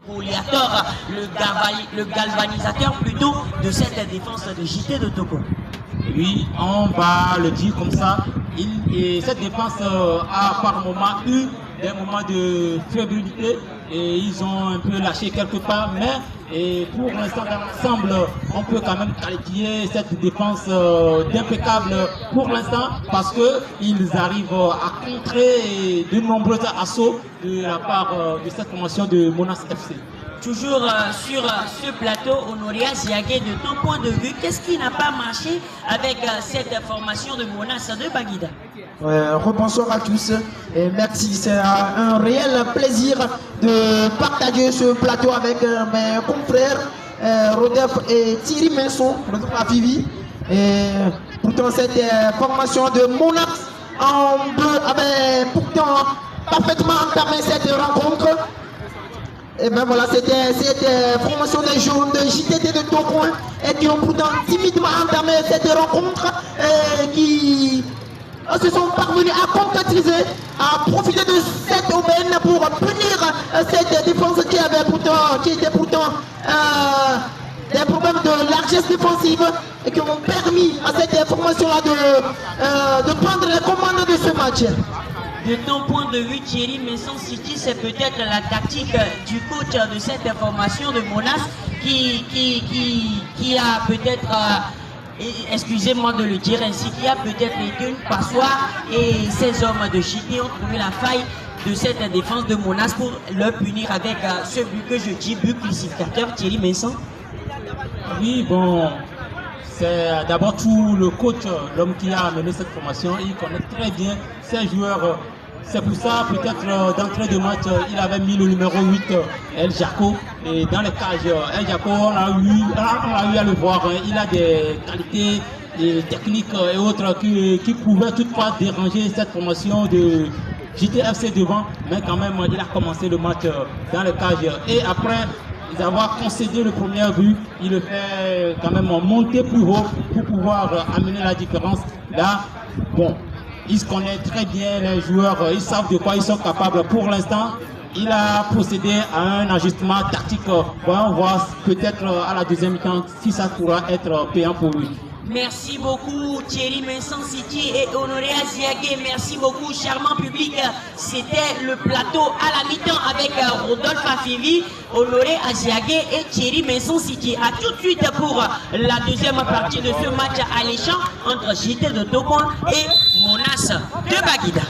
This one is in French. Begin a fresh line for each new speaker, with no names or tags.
Poliator, le galvanisateur plutôt de cette défense de JT de Togo.
Oui, on va le dire comme ça. Et cette défense a par moment eu des moments de fébrilité et ils ont un peu lâché quelque part, mais et pour l'instant dans l'ensemble, on peut quand même qualifier cette défense d'impeccable pour l'instant parce qu'ils arrivent à contrer de nombreux assauts de la part de cette promotion de Monas FC.
Toujours sur ce plateau, Honoré Aziagué, de ton point de vue, qu'est-ce qui n'a pas marché avec cette formation de Monas de Baguida?
Rebonsoir à tous et merci. C'est un réel plaisir de partager ce plateau avec mes confrères Rodef et Thierry Minson, Rodef Afivi. Et pourtant, cette formation de Monas en bleu avait pourtant parfaitement entamé cette rencontre. Et bien voilà, c'était cette formation des jaunes de JTT de Togo et qui ont pourtant timidement entamé cette rencontre et qui se sont parvenus à concrétiser, à profiter de cette aubaine pour punir cette défense qui était pourtant des problèmes de largesse défensive et qui ont permis à cette formation-là de prendre les commandes de ce match.
De ton point de vue, Thierry Messon City, c'est peut-être la tactique du coach de cette formation de Monas qui a peut-être, excusez-moi de le dire ainsi, qui a peut-être été une passoire et ces hommes de JT ont trouvé la faille de cette défense de Monas pour le punir avec ce but que je dis, but classificateur. Thierry Messon.
Oui, bon, c'est d'abord tout le coach, l'homme qui a mené cette formation, il connaît très bien ses joueurs. C'est pour ça, peut-être d'entrée de match, il avait mis le numéro 8, El Jaco. Et dans les cages, El Jaco, on a eu à le voir. Il a des qualités et techniques et autres qui pouvaient toutefois déranger cette formation de JTFC devant. Mais quand même, il a commencé le match dans les cages. Et après avoir concédé le premier but, il le fait quand même monter plus haut pour pouvoir amener la différence. Là, bon. Ils connaissent très bien les joueurs, ils savent de quoi ils sont capables. Pour l'instant, il a procédé à un ajustement tactique. On voit peut-être à la deuxième mi-temps si ça pourra être payant pour lui.
Merci beaucoup Thierry Messon City et Honoré Aziagué. Merci beaucoup charmant public. C'était le plateau à la mi-temps avec Rodolphe Afivi, Honoré Aziagué et Thierry Messon City. A tout de suite pour la deuxième partie de ce match alléchant entre JT de Togo et Monas de Baguida.